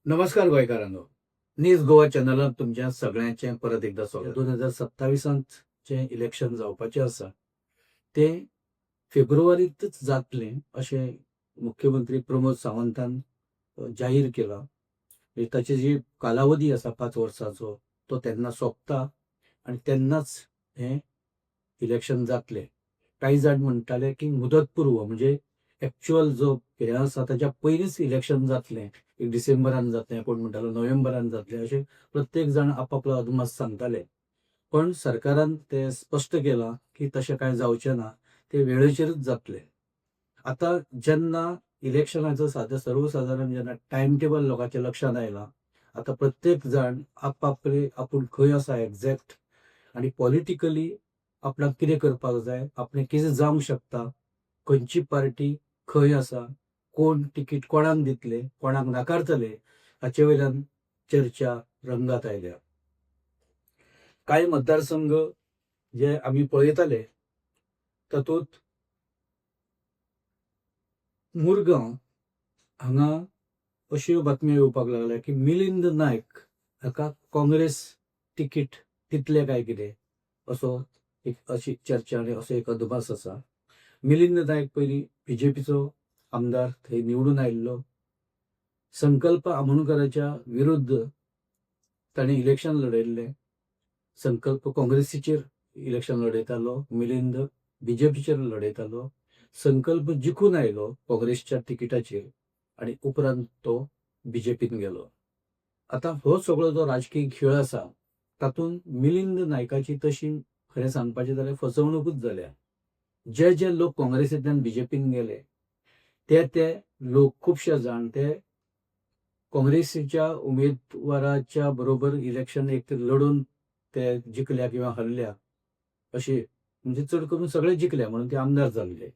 नमस्कार गोंयकारांनो. न्यूज गोवा चॅनलात तुमच्या सगळ्यांचे परत एकदा स्वागत. 2027 चे इलेक्शन जावपाचे आसा ते फेब्रुवारींतच जातले अशें मुख्यमंत्री प्रमोद सावंतान जाहीर केला. ताची जी कालावधी आसा 5 वर्सांचो तो तेन्ना सोंपता आनी तेन्नाच हे इलेक्शन जातले. काही जाण म्हणटाले की मुदतपूर्व म्हणजे एक्चुअल जो हे आसा ताच्या पयलींच इलेक्शन जातलें, एक डिसेंबरान जातलें, कोण म्हणटालो नोव्हेंबरान जातलें, अशें प्रत्येक जाण आपापलो अदमास सांगताले. पण सरकारान ते स्पश्ट केलां की तशें कांय जावचें ना, ते वेळेचेरच जातलें. आतां जेन्ना इलेक्शनाचो सर्वसाधारण जेन्ना टायम टेबल लोकांच्या लक्षांत आयलां, आतां प्रत्येक जाण आपापले आपूण खंय आसा एक्झॅक्ट आनी पॉलिटिकली आपणाक कितें करपाक जाय, आपणें कितें जावंक शकता, खंयची पार्टी खंय आसा, कोण तिकीट कोणाक दितले, कोणाक नाकारतले, हाचे वयल्यान चर्चा रंगात आयल्या. कांय मतदारसंघ जे आमी पळयताले तातूंत मुरगांव हांगा अश्यो बातम्यो येवपाक लागल्या की मिलिंद नायक हाका काँग्रेस तिकीट दितले काय कितें, असो एक अशी चर्चा आनी असो एक अदमास आसा. मिलिंद नायक पयलीं बीजेपीचो आमदार, थंय निवडून आयिल्लो. संकल्प आमोणकराच्या विरुद्ध ताणें इलेक्शन लडयल्लें. संकल्प काँग्रेसीचेर इलेक्शन लडयतालो, मिलिंद बीजेपीचेर लडयतालो. संकल्प जिखून आयलो काँग्रेसच्या तिकिटाचेर आनी उपरांत तो बीजेपीन गेलो. आतां हो सगळो जो राजकीय खेळ आसा तातूंत मिलिंद नायकाची तशी खरें सांगपाचें जाल्यार फसवणूकूच जाल्या. जे जे लोक काँग्रेसींतल्यान बीजेपीन गेले ते लोक खुबशे जाण ते काँग्रेसीच्या उमेदवाराच्या बरोबर इलेक्शन एक लढून ते जिखल्या किंवा हरल्या अशें, म्हणजे चड करून सगळे जिखल्या म्हणून ते आमदार जाल्ले.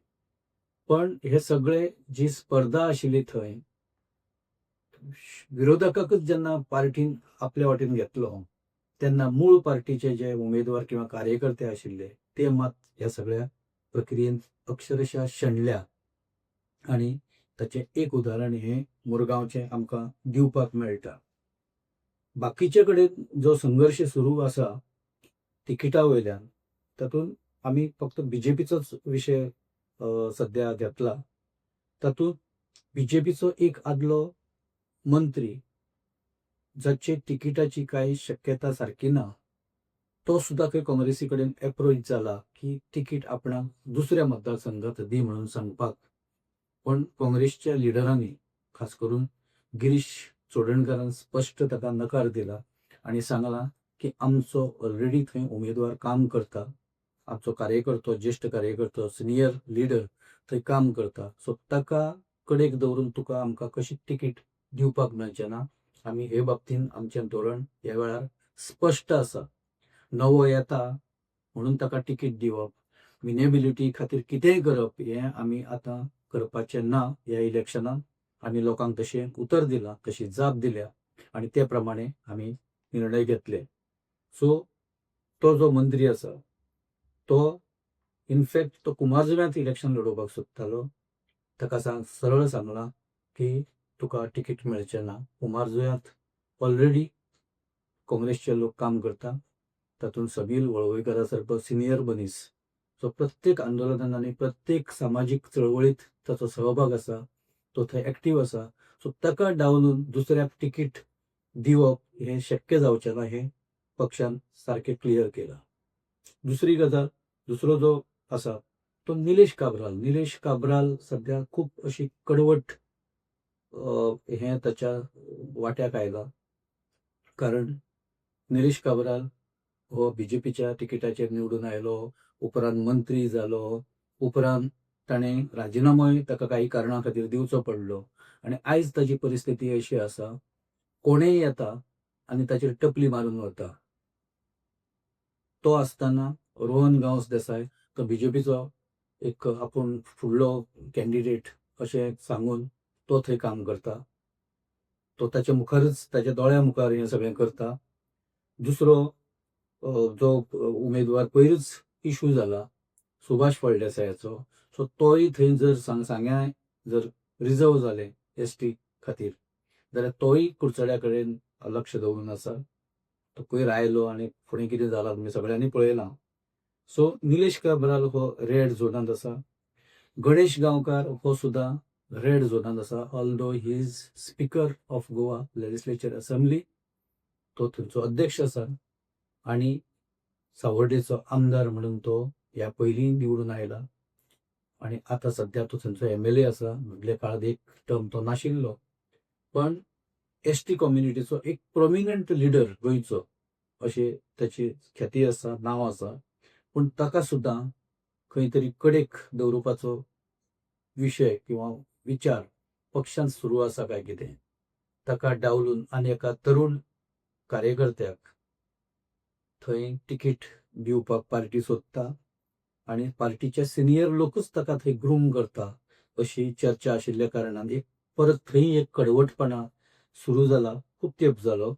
पण हे सगळे जी स्पर्धा आशिल्ली थंय विरोधकाकच जेन्ना पार्टीन आपल्या वाटेन घेतलो तेन्ना मूळ पार्टीचे जे उमेदवार किंवा कार्यकर्ते आशिल्ले ते मात ह्या सगळ्या प्रक्रियेंत अक्षरशः शेणल्या. आनी ताचें एक उदाहरण हे मुरगांवचें आमकां दिवपाक मेळटा. बाकीचे कडेन जो संघर्श सुरू आसा तिकिटा वयल्यान तातूंत आमी फक्त बीजेपीचोच विशय सध्या घेतला. तातूंत बीजेपीचो एक आदलो मंत्री जाचे तिकिटाची कांय शक्यता सारकी ना, तो सुद्धा खंय काँग्रेसी कडेन एप्रोच जाला की तिकीट आपणाक दुसऱ्या मतदारसंघात दी म्हणून सांगपाक. पण काँग्रेसच्या लिडरांनी खास करून गिरीश चोडणकरान स्पश्ट ताका नकार दिला आनी सांगलां की आमचो ऑलरेडी थंय उमेदवार काम करता, आमचो कार्यकर्तो, ज्येश्ठ कार्यकर्तो, सिनियर लिडर थंय काम करता, सो ताका कडेक दवरून तुका आमकां कशी तिकीट दिवपाक मेळचें ना. आमी हे बाबतींत आमचें धोरण ह्या वेळार स्पश्ट आसा. नवो येता म्हणून ताका तिकीट दिवप, विनेबिलिटी खातीर कितेंय करप हें आमी आतां करपाचें ना. ह्या इलेक्शनांत आमी लोकांक तशें उतर दिलां, तशी जाप दिल्या आनी ते प्रमाणे आमी निर्णय घेतले. सो तो जो मंत्री आसा तो इनफॅक्ट तो कुमारजुव्यांत इलेक्शन लडोवपाक सोदतालो. ताका सरळ सांगलां की तुका तिकीट मेळचें ना. कुमारजुव्यांत ऑलरेडी काँग्रेसचे लोक काम करता, तातूंत समीर वळवयकरा सारको सिनियर मनीस. सो प्रत्येक आंदोलनांत आनी प्रत्येक सामाजीक चळवळीत ताचो सहभाग आसा, तो थंय एक्टीव आसा. सो ताका डावलून दुसऱ्याक तिकीट दिवप हें शक्य जावचें ना, हें पक्षान सारकें क्लियर केलां. दुसरी गजाल, दुसरो जो आसा तो निलेश काब्राल सध्या खूब अशी कडवट हें ताच्या वाट्याक आयलां. कारण निलेश काब्राल हो बीजेपीच्या तिकिटाचेर निवडून आयलो, उपरांत मंत्री जालो, उपरांत ताणें राजिनामोय ताका काही कारणां खातीर दिवचो पडलो आनी आयज ताची परिस्थिती अशी आसा कोणेय येता आनी ताचेर टपली मारून वता. तो आसतना रोहन गांवस देसाय तो बीजेपीचो एक आपूण फुडलो कॅन्डिडेट अशें सांगून तो थंय काम करता. तो ताच्या मुखारच ताच्या दोळ्या मुखार हें सगळें करता. दुसरो जो उमेदवार पयरूच इशू जाला सुभाष फळदेसायाचो, सो तोय थंय जर सांग्याय जर रिजर्व जाले एसटी खातीर जाल्यार तोय कुडचड्या कडेन लक्ष दवरून आसा. तो कोयर आयलो आनी फुडें कितें जालां तुमी सगळ्यांनी पळयलां. सो निलेश काब्राल हो रेड झोनांत आसा. गणेश गांवकार हो सुद्दां रेड झोनांत आसा. Although he is speaker of Goa legislature assembly. तो थंयचो अध्यक्ष आसा आनी सावर्डेचो आमदार म्हणून तो ह्या पयलीं निवडून आयला आनी आतां सद्या तो थंयचो MLA आसा. मदल्या काळांत एक टर्म तो नाशिल्लो, पण एसटी कम्युनिटीचो एक प्रोमिनंट लिडर गोंयचो अशें ताची ख्याती आसा, नांव आसा. पूण ताका सुद्दां खंय तरी कडेक दवरुपाचो विशय किंवा विचार पक्षांत सुरू आसा काय कितें, ताका डावलून आनी एका तरुण कार्यकर्त्याक थंय तिकीट दिवपाक पार्टी सोदता आनी पार्टीचे सिनियर लोकूच ताका थंय ग्रूम करता अशी चर्चा आशिल्ल्या कारणान परत थंय एक कडवटपणा सुरू जाला. खूब तेंप जालो.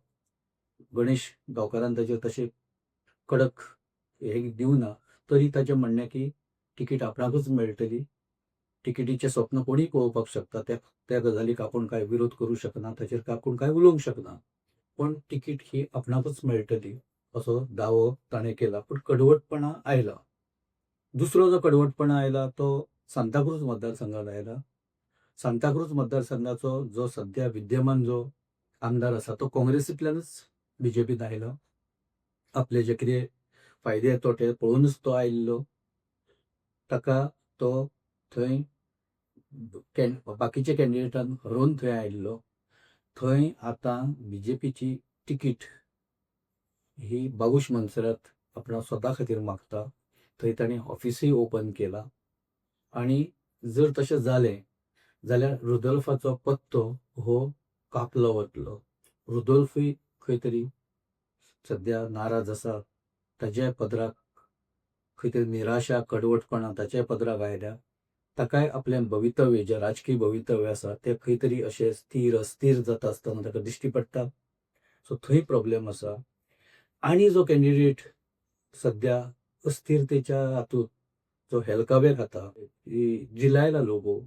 गणेश गांवकारान ताचेर तशें कडक हे दिवना, तरी ताचें म्हणणें की तिकीट आपणाकूच मेळटली. तिकिटीचें स्वप्न कोणीय पळोवपाक शकता. त्या गजालीक आपूण कांय विरोध करूं शकना, ताचेर आपूण कांय उलोवंक शकना. पण तिकीट ही आपणाकूच मेळटली असो दावो ताणें केला. पूण कडवटपणा आयला. दुसरो जो कडवटपणा आयला तो सांताक्रूज मतदारसंघात आयला. सांताक्रूज मतदारसंघाचो जो सद्या विद्यमान जो आमदार आसा तो काँग्रेसींतल्यानच BJPीत आयला. आपले जे कितें फायदे तोटे पळोवनूच तो आयिल्लो. ताका तो थंय बाकीच्या कॅन्डिडेटान हरोवन थंय आयिल्लो. थंय आतां BJPची तिकीट ही बाबूश मनसरात आपणा स्वता खातीर मागता. थंय ताणें ऑफिसूय ओपन केलां आनी जर तशें जालें जाल्यार रुदोल्फाचो पत्तो हो कापलो वतलो. रुदोल्फूय खंय तरी सद्या नाराज आसा. ताच्या पदराक खंय तरी निराशा, कडवटपणा ताच्या पदराक आयल्या. ताकाय आपलें भवितव्य जें राजकीय भवितव्य आसा तें खंय तरी अशें स्थिर अस्थिर जाता आसतना ताका दिश्टी पडटा. सो थंय प्रॉब्लेम आसा. आनी जो कॅन्डिडेट सद्या अस्थिरतेच्या हातूंत जो हेलकावे खाता जिलायला लोबो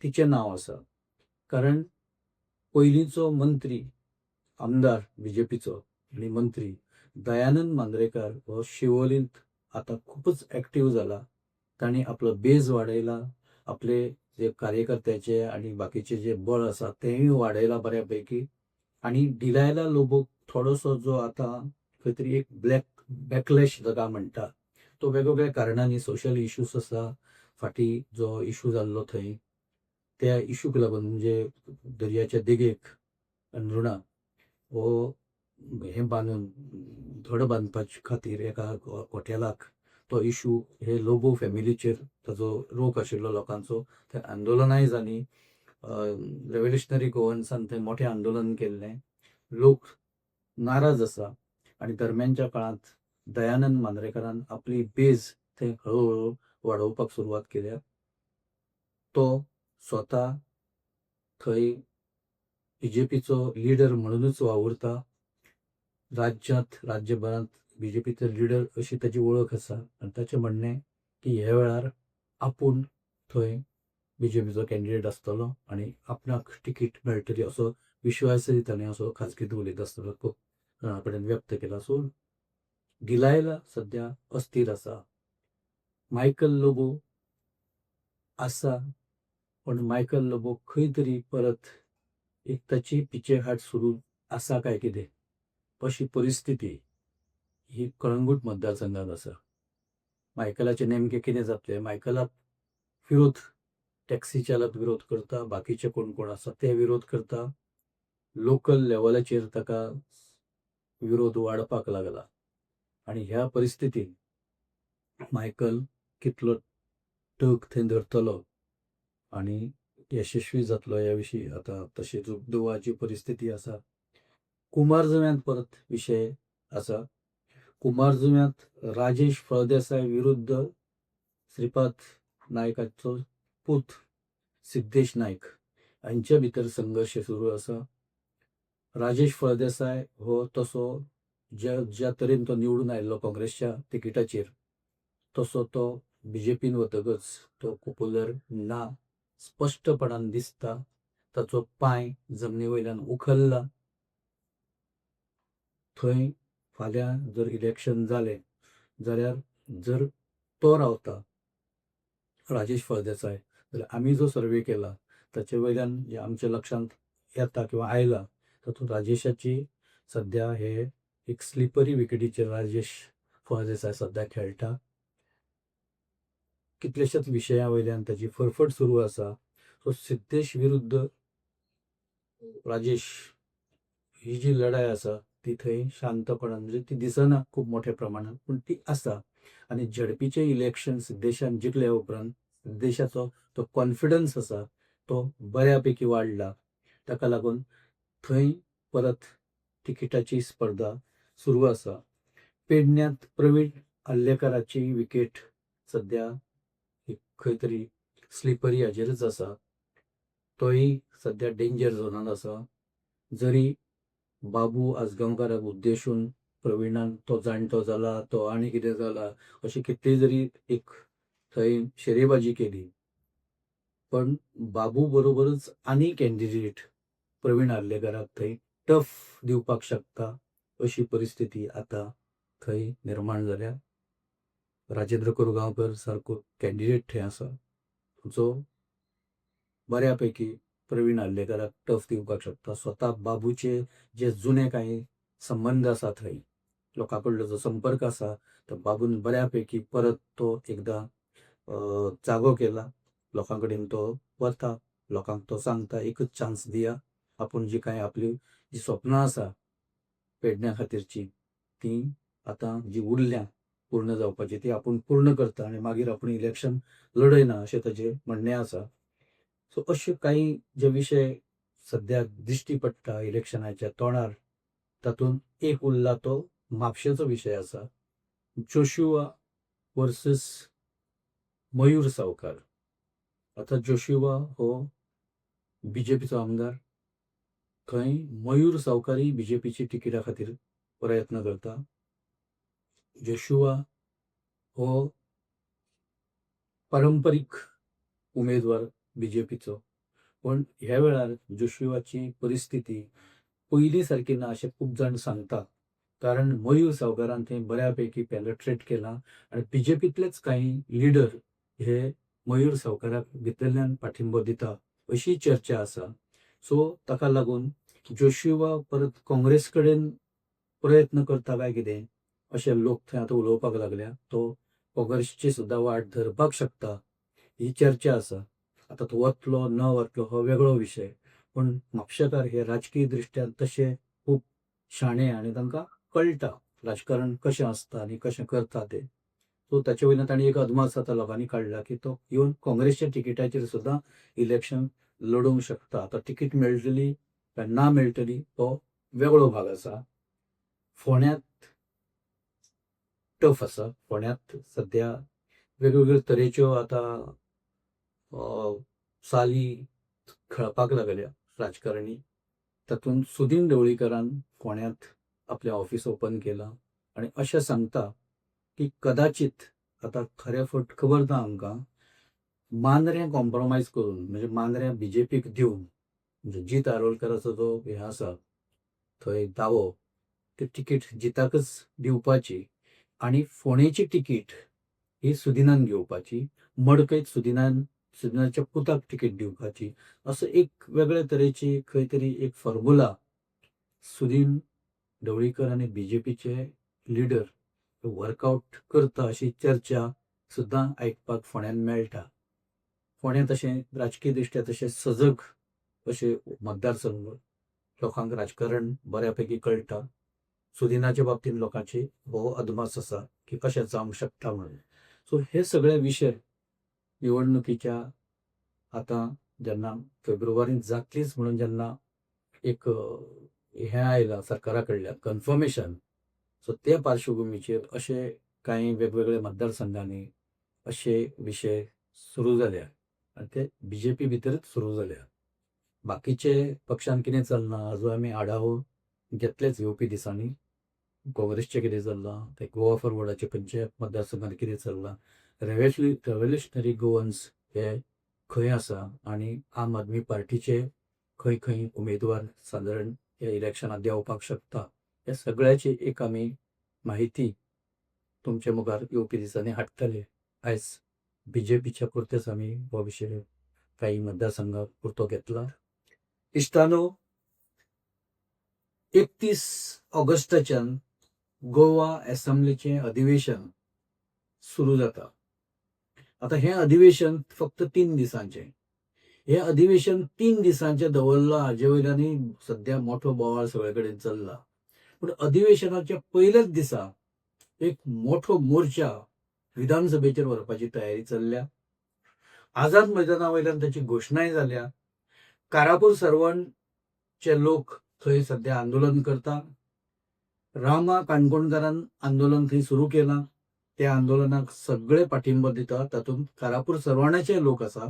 तिचें नांव आसा. कारण पयलींचो मंत्री आमदार BJPचो आनी मंत्री दयानंद मांद्रेकार हो शिवोलींत आतां खूबच एक्टीव जाला. तांणी आपलो बेज वाडयला. आपले जे कार्यकर्त्याचे आनी बाकीचे जे बळ आसा तेंय वाडयला बऱ्यापैकी. आनी डिलायला लोबोक थोडोसो जो आतां खंय तरी एक बॅकलॅश जाता म्हणटा तो वेगवेगळ्या कारणांनी सोशल इश्यूज आसा. फाटीं जो इश्यू जाल्लो थंय त्या इश्यूक लागून म्हणजे दर्याच्या देगेक अंजुणा हो हे बांदून धड बांदपाचे खातीर एका हॉटेलाक तो इश्यू हे लोबो फॅमिलीचेर ताजो रोख आशिल्लो लोकांचो. थंय आंदोलनाय जालीं. रेव्होल्युशनरी गोवन्सान थंय मोठें आंदोलन केल्लें. लोक नाराज आसा आनी दरम्यानच्या काळांत दयानंद मांद्रेकारान आपली बेज थंय हळूहळू वाडोवपाक सुरवात केल्या. तो स्वता थंय BJPचो लिडर म्हणूनच वावुरता. राज्यभरांत BJPचो लिडर अशी ताची वळख आसा आनी ताचें म्हणणें की ह्या वेळार आपूण थंय BJPचो कॅन्डिडेट आसतलो आनी आपणाक तिकीट मेळटली असो विश्वासय ताणें असो खाजगीत उलयता आसतना कोणा कडेन व्यक्त केला. सो डिलायला सद्या अस्थिर आसा. मायकल लोबो आसा पण मायकल लोबो खंय तरी परत एक ताची पिछेहाट सुरू आसा काय कितें अशी परिस्थिती ही कळंगूट मतदारसंघात आसा. मायकलाचें नेमकें कितें जातलें? मायकलाक विरोध टॅक्सी चालक विरोध करता. बाकीचे कोण कोण आसा ते विरोध करता. लोकल लेवलाचेर ताका विरोध वाडपाक लागला आनी ह्या परिस्थितींत मायकल कितलो टक थंय धरतलो आनी यशस्वी जातलो ह्या विशीं आतां तशी दुबावाची परिस्थिती आसा. कुमारजुव्यांत परत विशय आसा. कुमारजुव्यांत राजेश फळदेसाय विरुद्ध श्रीपाद नायकाचो पूत सिद्धेश नायक हांच्या भितर संघर्श सुरू आसा. राजेश फळदेसाय हो तसो ज्या तरेन तो निवडून आयिल्लो काँग्रेसच्या तिकिटाचेर तसो तो BJPन वतकच तो पॉप्युलर ना स्पश्टपणान दिसता. ताचो पांय जमनी वयल्यान उखलला. थंय फाल्यां जर इलेक्शन जालें जाल्यार जर तो रावता राजेश फळदेसाय, जाल्यार आमी जो सर्वे केला ताचे वयल्यान जे आमच्या लक्षांत येता किंवा आयला तातूंत राजेशाची सद्या हे एक स्लिपरी विकेटीचेर राजेश फळदेसाय सद्या खेळटा. कितलेशेच विशया वयल्यान ताची फरफट सुरू आसा. सो सिद्धेश विरुद्ध राजेश ही जी लढाय आसा ती थंय शांतपणान म्हणजे ती दिसना खूब मोठ्या प्रमाणात पूण ती आसा. आनी झडपीचे इलेक्शन सिद्धेशान जिखल्या उपरांत सिद्धेशाचो तो कॉन्फिडन्स आसा तो बऱ्या पैकी वाडला. ताका लागून थंय परत तिकिटाची स्पर्धा सुरू आसा. पेडण्यांत प्रवीण आल्लेकराची विकेट सद्या एक खंय तरी स्लिपरी हाजेरच आसा. तोय सद्या डेंजर झोनांत आसा. जरी बाबू आजगांवकाराक उद्देशून प्रवीणान तो जाणटो जाला तो आनी कितें जाला अशी कितली जरी एक थंय शेरेबाजी केली पण बाबू बरोबरच आनी कॅन्डिडेट प्रवीण आर्लेकराक थंय टफ दिवपाक शकता अशी परिस्थिती आता थंय निर्माण जाल्या. राजेंद्र कोरगांवकर सारको कॅन्डिडेट थंय आसा जो बऱ्या पैकी प्रवीण आर्लेकराक टफ दिवपाक शकता. स्वता बाबूचे जे जुने काही संबंध आसा थंय लोकां कडलो जो संपर्क आसा तो बाबून बऱ्या पैकी परत तो एकदा जागो केला. लोकां कडेन तो वता, लोकांक तो सांगता एकच चान्स दिया, आपूण जी काय आपली जी स्वप्नां आसा पेडण्यां खातीरची ती आतां जी उरल्या पूर्ण जावपाची ती आपूण पूर्ण करता आनी मागीर आपूण इलेक्शन लढयना अशें ताचें म्हणणें आसा. सो अशे काही जे विशय सद्या दिश्टी पडटा इलेक्शनाच्या तोंडार तातूंत एक उरला तो म्हापशेचो विशय आसा. जोशुआ वर्सीस मयूर सावकार. आता जोशुआ हो बीजेपीचो आमदार. थंय मयूर सावकारी बीजेपीची तिकिटा खातीर प्रयत्न करता. जोशुआ हो पारंपरीक उमेदवार बीजेपीचो पण ह्या वेळार जोशुआची परिस्थिती पयली सारकी ना अशें खूब जाण सांगता. कारण मयूर सावकारान थंय बऱ्या पैकी पेनेट्रेट केला आनी बीजेपीतलेच काही लिडर हे मयूर सावकाराक भितरल्यान पाठिंबो दिता अशी चर्चा आसा. सो ताका लागून जोशुआ परत काँग्रेस कडेन प्रयत्न करता काय कितें अशें लोक थंय आतां उलोवपाक लागल्या. तो काँग्रेसची सुद्दां वाट धरपाक शकता ही चर्चा आसा. आता तो वतलो न वतलो हो वेगळो विशय पण म्हापशेकार हे राजकीय दृश्ट्यान तशे खूब शाणे आनी तांकां कळटा राजकारण कशें आसता आनी कशें करता ते. सो ताचे वयल्यान तांणी एक अदमास आतां लोकांनी काडला की तो इवन काँग्रेसच्या तिकिटाचेर सुद्दां इलेक्शन लडोवंक शकता. आतां तिकीट मेळटली काय ना मेळटली तो वेगळो भाग आसा. फोंड्यांत टफ आसा. फोंड्यांत सद्या वेगवेगळ्यो तरेच्यो आतां चाली खेळपाक लागल्या राजकारणी. तातूंत सुदीन ढवळीकरान फोंड्यांत आपलें ऑफिस ओपन केलां आनी अशें सांगता की कदाचित आतां खरें फट खबर ना आमकां मांद्रें कॉम्प्रोमायज करून म्हणजे मांद्रें बीजेपीक दिवन म्हणजे जीत आरोलकराचो जो हे आसा थंय दावो ती तिकीट जिताकच दिवपाची आनी फोंडेची तिकीट ही सुदिनान घेवपाची. मडकयत सुदिनाच्या पुताक तिकीट दिवपाची असो एक वेगळे तरेची खंय तरी एक फॉर्म्युला सुदीन ढवळीकर आनी बीजेपीचे लिडर वर्कआउट करता अशी चर्चा सुद्दां आयकपाक फोंड्यान मेळटा. फोंड्यां तशें राजकीय दृश्ट्या तशें सजग अशे मतदारसंघ लोकांक राजकारण बऱ्या पैकी कळटा. सुदिनाच्या बाबतींत लोकांची हो अदमास आसा की कशें जावंक शकता म्हणून. सो हे सगळे विशय निवडणुकीच्या आतां जेन्ना फेब्रुवारींत जातलीच म्हणून जेन्ना एक हें आयलां सरकारा कडल्यान कन्फर्मेशन सो ते पार्श्वभुमीचेर अशे कांय वेगवेगळे मतदारसंघांनी अशे विशय सुरू जाल्या आनी ते बीजेपी भितरच सुरू जाल्या. बाकीचे पक्षान कितें चलना हाजो आमी आढावो घेतलेच येवपी दिसांनी. काँग्रेसचें कितें चल्लां ते गोवा फॉरवर्डाचे खंयचे मतदारसंघात कितें चल्लां रेव्होल्युशनरी गोवन्स हे खंय आसा आनी आम आदमी पार्टीचे खंय खंय उमेदवार सादारण ह्या इलेक्शनात देंवपाक शकता, ह्या सगळ्याची एक आमी माहिती तुमचे मुखार येवपी दिसांनी हाडटले. आयज बीजेपीच्या पुरतेच आमी हो विशय काही मतदारसंघा पुरतो घेतला. इश्टानो, 31 ऑगस्टाच्यान गोवा असेंब्लीचें अधिवेशन सुरू जाता. आता हें अधिवेशन फक्त 3 दिसांचें. हें अधिवेशन 3 दिसांचें दवरलां हाजे वयल्यानूय सध्या मोठो बोवाळ सगळे कडेन चल्ला. पूण अधिवेशनाच्या पयल्याच दिसा एक मोठो मोर्चा विधानसभेचेर व्हरपाची तयारी चल्ल्या. आझाद मैदाना वयल्यान ताची घोशणाय जाल्या. कारापूर सरवणचे लोक थंय सध्या आंदोलन करता. रामा काणकोणकारान आंदोलन थंय सुरू केलां. त्या आंदोलनाक सगळे पाठिंबो दिता. तातूंत कारापूर सरवणाचे लोक आसा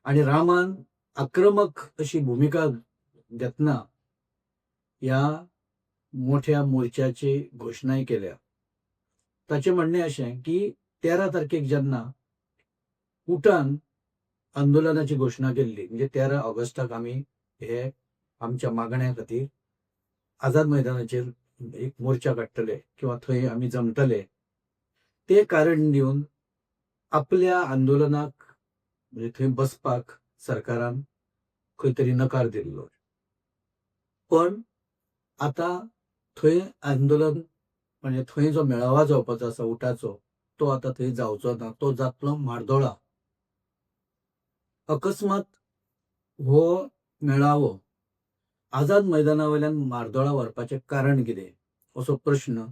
आनी रामान आक्रमक अशी भुमिका घेतना ह्या मोठ्या मोर्चाची घोशणाय केल्या. ताचें म्हणणें अशें की 13 तारखेक जेन्ना उटान आंदोलनाची घोशणा केल्ली, म्हणजे 13 ऑगस्टाक आमी हे आमच्या मागण्या खातीर आझाद मैदानाचेर एक मोर्चा काडटले किंवा थंय आमी जमतले, ते कारण दिवन आपल्या आंदोलनाक म्हणजे थंय बसपाक सरकारान खंय तरी नकार दिल्लो. पण आता थंय आंदोलन म्हणजे थंय जो मेळावा जावपाचो आसा उटाचो, तो आता थंय जावचो ना. तो जातलो म्हार्दोळा. अकस्मात हो मेळावो आझाद मैदाना वयल्यान म्हार्दोळा व्हरपाचें कारण कितें असो प्रश्न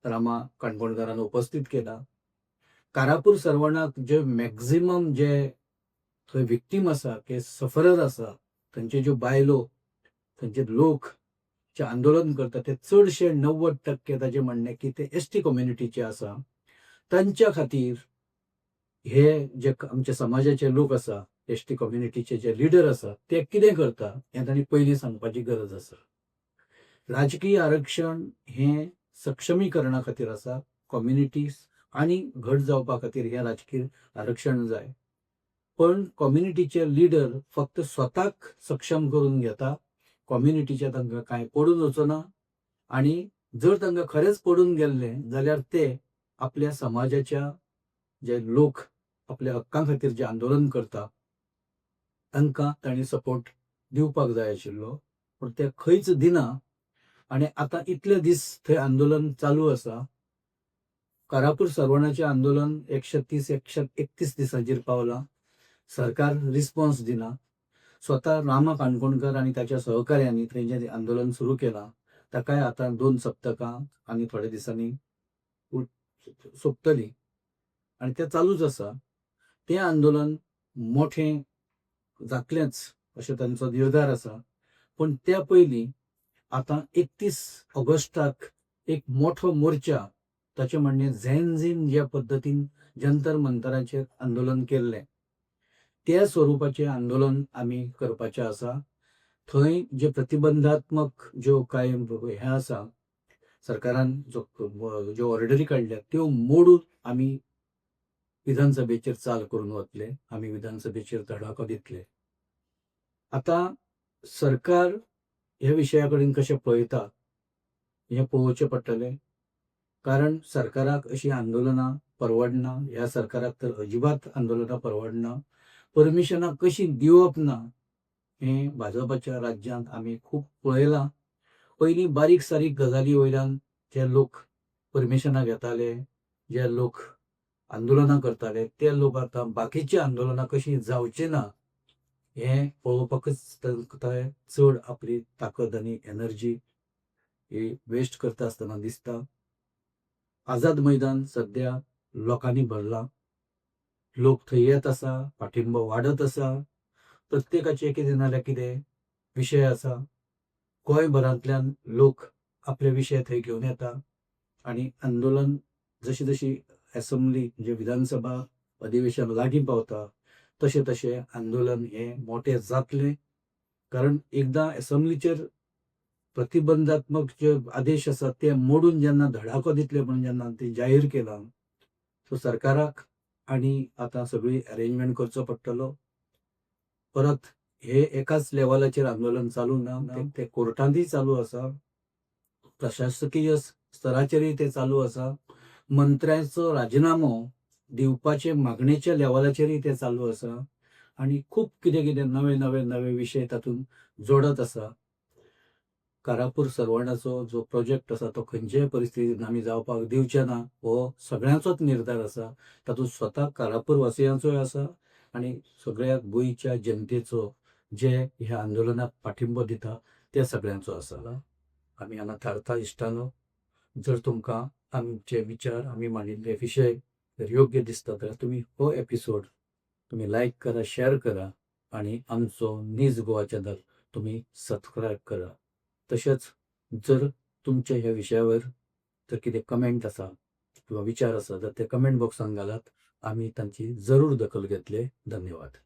रामा काणकोणकारान उपस्थित केला. कारापूर सरवणाक जे मॅक्झिमम जे थंय विक्टीम आसा, के सफरर आसा, थंयचे ज्यो बायलो, थंयचे लोक जे आंदोलन करता ते चडशे 90% ताचें म्हणणें की ते एसटी कम्युनिटीचे आसा. तांच्या खातीर हे जे आमच्या समाजाचे लोक आसा, एसटी कम्युनिटीचे जे लिडर आसा, ते कितें करता हें तांणी पयलीं सांगपाची गरज आसा. राजकीय आरक्षण हें सक्षमीकरणा खातीर आसा. कम्युनिटीज आनी घट जावपा खातीर हें राजकीय आरक्षण जाय. पण कम्युनिटीचे लिडर फक्त स्वताक सक्षम करून घेता. कम्युनिटीचे तांकां कांय पडून वचना. आनी जर तांकां खरेंच पडून गेल्ले जाल्यार ते आपल्या समाजाच्या जे लोक आपल्या हक्कां खातीर जे आंदोलन करता तांकां तांणी सपोर्ट दिवपाक जाय आशिल्लो. पूण ते खंयच दिना. आनी आतां इतले दीस थंय आंदोलन चालू आसा. कारापूर सरवणाचें आंदोलन 130-131 दिसांचेर पावलां. सरकार रिस्पॉन्स दिना. स्वता रामा काणकोणकर आनी ताच्या सहकाऱ्यांनी थंय जें आंदोलन सुरू केलां ताकाय आतां 2 सप्तकां आनी थोड्या दिसांनी सोंपतलीं आनी तें चालूच आसा. तें आंदोलन मोठें जातलेंच अशें तांचो निर्धार आसा. पण त्या पयलीं आतां 31 ऑगस्टाक एक मोठो मोर्चा, ताचें म्हणणें झेनझीन ज्या पद्दतीन जंतर मंतराचेर आंदोलन केल्लें त्या स्वरुपाचें आंदोलन आमी करपाचें आसा. थंय जे प्रतिबंधात्मक ज्यो कांय हें आसा, सरकारान ज्यो ऑर्डरी काडल्या त्यो मोडून आमी विधानसभेचेर चाल करून वतले. आमी विधानसभेचेर धडाको दितले. आतां सरकार ह्या विशया कडेन कशें पळयता हें पळोवचें पडटलें. कारण सरकाराक अशीं आंदोलनां परवडना. ह्या सरकाराक तर अजिबात आंदोलनां परवडना. परमिशनां कशीं दिवप ना हें भाजपाच्या राज्यांत आमी खूब पळयलां. पयलीं बारीक सारीक गजाली वयल्यान जे लोक परमिशनां घेताले, जे लोक आंदोलनां करताले, ते लोक आतां बाकीची आंदोलनां कशीं जावचीं ना हें पळोवपाकच थंय चड आपली ताकद आनी एनर्जी ही वेस्ट करता आसतना दिसता. आझाद मैदान सध्या लोकांनी भरलां. लोक थंय येत आसा. पाठिंबो वाडत आसा. प्रत्येकाचे कितें नाल्यार कितें विशय आसा. गोंयभरांतल्यान लोक आपले विशय थंय घेवन येता आनी आंदोलन जशी जशी असेंब्ली म्हणजे विधानसभा अधिवेशन लागीं पावता तशें तशें आंदोलन हें मोठें जातलें. कारण एकदां असेंब्लीचेर प्रतिबंधात्मक जे आदेश आसा ते मोडून जेन्ना धडाको दितले म्हणून जेन्ना ते जाहीर केलां, सो सरकाराक आनी आतां सगळी अरेंजमेंट करचो पडटलो. परत हे एकाच लेवलाचेर आंदोलन चालू ना, ते कोर्टांतय चालू आसा, प्रशासकीय स्तराचेरय ते चालू आसा, मंत्र्याचो राजिनामो दिवपाचे मागणेच्या लेवलाचेरय ते चालू आसा आनी खूब कितें कितें नवे विशय तातूंत जोडत आसा. कारापूर सरवणाचो जो प्रोजेक्ट आसा तो खंयचेय परिस्थितींत आमी जावपाक दिवचे ना हो सगळ्यांचोच निर्धार आसा. तातूंत स्वता कारापूर वासियांचोय आसा आनी सगळ्या गोंयच्या जनतेचो जे ह्या आंदोलनाक पाठिंबो दिता त्या सगळ्यांचो आसा. आमी हांगा थारता इश्टानो, जर तुमकां आमचे विचार, आमी मांडिल्ले विशय जर योग्य दिसता जाल्यार तुमी हो एपिसोड तुमी लायक करा, शेअर करा आनी आमचो न्यूज गोवा चॅनल तुमी सबस्क्रायब करा. तशेंच जर तुमचे ह्या विशयावर जर कितें कमेंट आसा किंवा विचार आसा जाल्यार ते कमेंट बॉक्सान घालात. आमी तांची जरूर दखल घेतले. धन्यवाद.